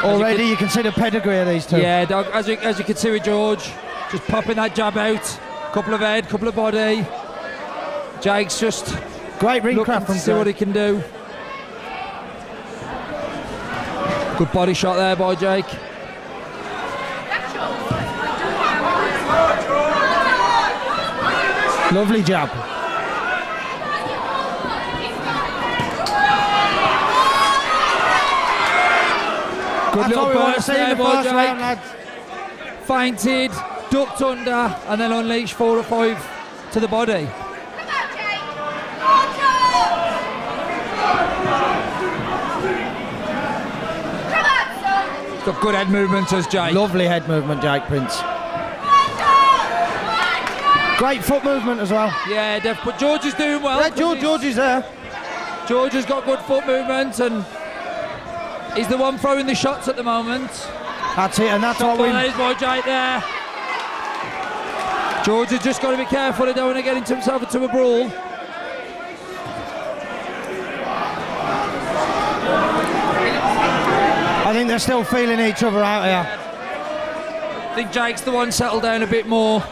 Already you can see the pedigree of these two. Yeah, Doug, as you can see with George, just popping that jab out. Couple of head, couple of body. Jake's just great ring craft to from see what he can do. Good body shot there by Jake. Lovely jab. Good little burst there by Jake. Round, lads. Feinted, ducked under, and then unleashed 4 or 5 to the body. He's got good head movement as Jake. Lovely head movement, Jake Prince. Great foot movement as well. Yeah, but George is doing well. Yeah, George is there. George has got good foot movement and he's the one throwing the shots at the moment. That's it, and that's what we... There's by Jake there. George has just got to be careful. He don't want to get himself into a brawl. I think they're still feeling each other out here. I think Jake's the one settled down a bit more.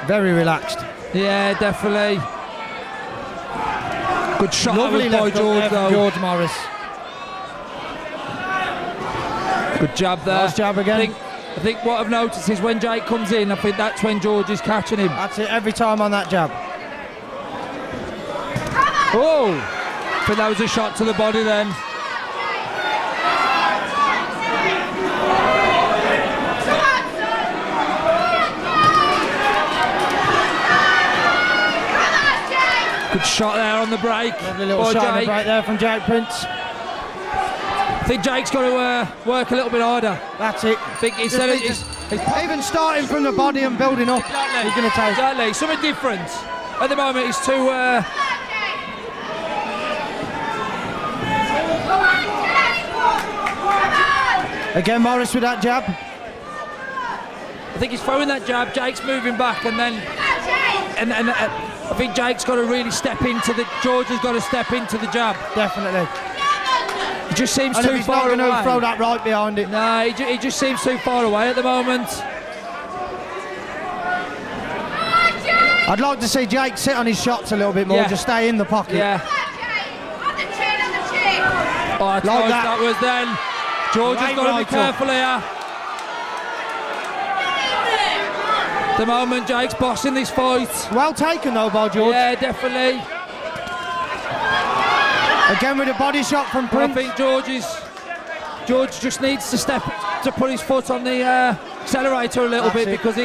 Very relaxed. Yeah, definitely. Good shot Lovely by George though. George Morris. Good jab there. Nice jab again. I think what I've noticed is when Jake comes in, I think that's when George is catching him. That's it, every time on that jab. Oh! I think that was a shot to the body then. Good shot there on the break. Lovely little shot on the break there from Jake Prince. I think Jake's got to work a little bit harder. That's it. I think instead of even starting from the body and building up, exactly, he's going to take exactly something different. At the moment, he's too. Again, Morris with that jab. I think he's throwing that jab. Jake's moving back, and then I think Jake's got to really step into the. George has got to step into the jab. Definitely. He just seems and too if he's far not away. to throw that right behind it. No, he just seems too far away at the moment. I'd like to see Jake sit on his shots a little bit more, Yeah. just stay in the pocket. Yeah. Oh, I Like that was then. George has got to be careful here. The moment Jake's bossing this fight. Well taken though by George. Yeah, definitely. Again with a body shot from Prince. I think George just needs to step to put his foot on the accelerator a little bit because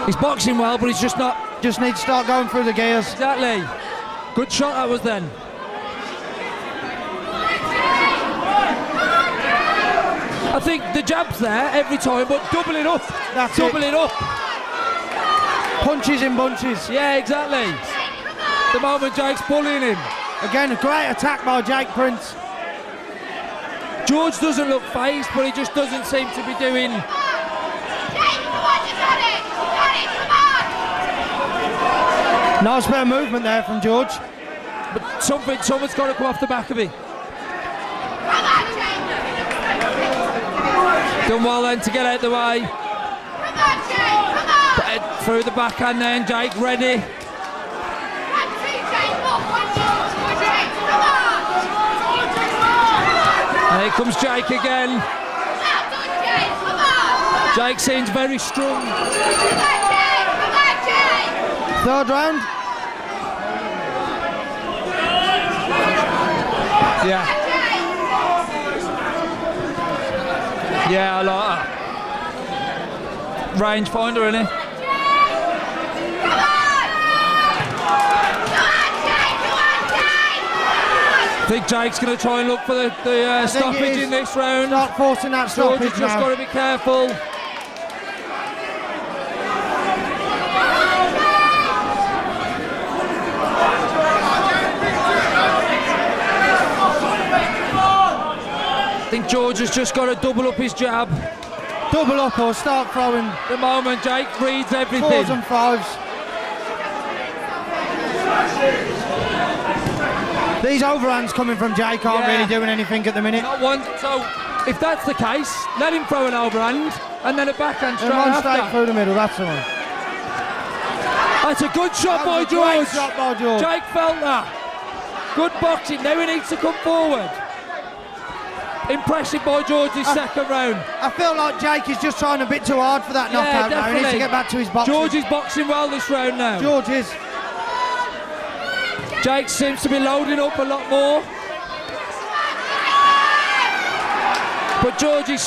he's boxing well, but he's just not. Just needs to start going through the gears. Exactly. Good shot that was then. I think the jab's there every time, but double it up. Double it up. Punches in bunches. Yeah, exactly. The moment Jake's bullying him. Again, a great attack by Jake Prince. George doesn't look phased, but he just doesn't seem to be doing. Nice bit of movement there from George. But someone's got to come off the back of it. Done well then to get out the way. Through the backhand then, Jake ready. And here comes Jake again. Jake seems very strong. Third round. Yeah. Yeah, I like that. Range finder, isn't he? I think Jake's going to try and look for the stoppage in this round. Start forcing that stoppage George has just got to be careful. I think George has just got to double up his jab. Double up or start throwing. The moment Jake reads everything. 4s and 5s. These overhands coming from Jake aren't Yeah. really doing anything at the minute. Not one. So if that's the case, let him throw an overhand and then a backhand straight And one after. straight through the middle, that's the one. That's a good shot by That was a great George. shot by George. Jake felt that. Good boxing. Now he needs to come forward. Impressive by George's second round. I feel like Jake is just trying a bit too hard for that Yeah, knockout now. He needs to definitely. get back to his boxing. George is boxing well this round now. George is. Jake seems to be loading up a lot more. But George is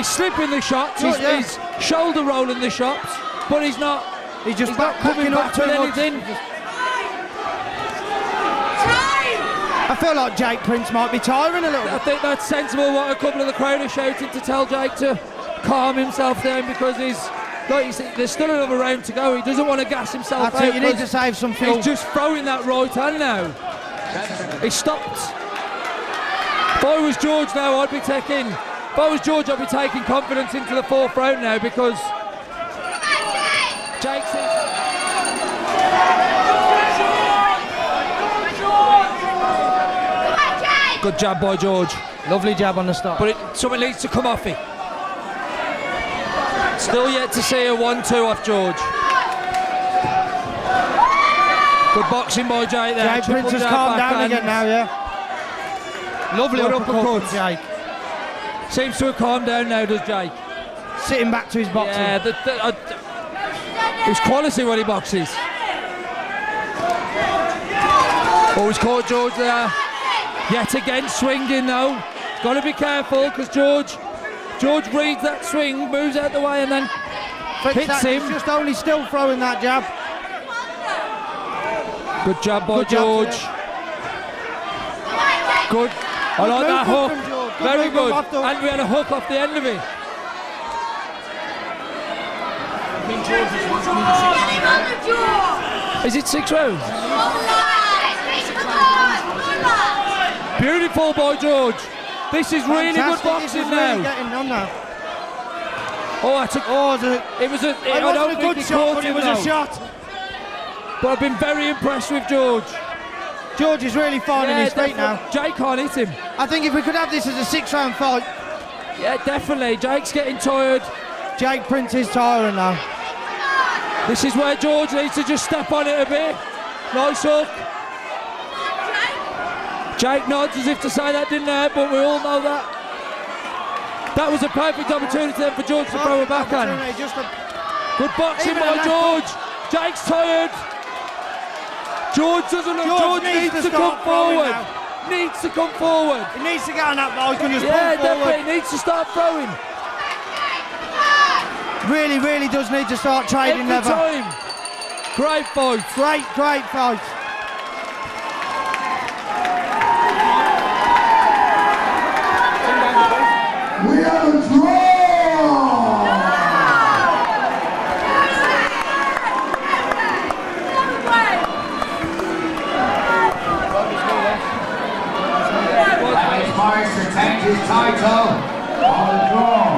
slipping the shots, he's shoulder rolling the shots, but he's not He's just not coming backing back up too with much. anything. I feel like Jake Prince might be tiring a little I bit. think that's sensible what a couple of the crowd are shouting to tell Jake to calm himself down because there's still another round to go. He doesn't want to gas himself That's out. it, you need to because save some fuel. He's just throwing that right hand now. He stopped. If I was George now, I'd be taking confidence into the fourth round now because Jake seems. Good jab by George, Lovely jab on the start. but something needs to come off it. Still yet to see a 1-2 off George. Good boxing by Jake there. Jake Triple Prince has jab calmed down backhand. again now, yeah. Lovely Good uppercut uppercut. from Jake. Seems to have calmed down now, does Jake? Sitting back to his boxing. Yeah, it's quality when he boxes. Always caught George there. Yet again swinging though. Got to be careful because George reads that swing, moves out the way and then hits him. He's just only still throwing that jab. Good jab by Good jab, George. Good. I like that movement hook. from George. Good Very movement good. off the- And we had a hook off the end of it. Is it 6 rounds? Beautiful by George. This is really good Fantastic. This boxing is now. really getting on now. Oh, that's a, Oh, it was a. it I wasn't don't a think good he shot, caught but it him was though. a shot. But I've been very impressed with George. George is really finding his feet now. Jake can't hit him. I think if we could have this as a 6-round fight, Yeah, definitely. Jake's getting tired. Jake Prince is tiring now. This is where George needs to just step on it a bit. Nice hook. Jake nods as if to say that didn't hurt, but we all know that. That was a perfect opportunity then for George to throw a backhand. Just a, Good boxing Even a by left George. Jake's tired. George doesn't look. George needs to come start throwing forward. now. Needs to come forward. He needs to get on that bike and just Yeah, pull forward. definitely needs to start throwing. Really, really does need to start trading Every leather. time. Great fight. Great fight. We have a draw! Irish Morris retains his title on the draw.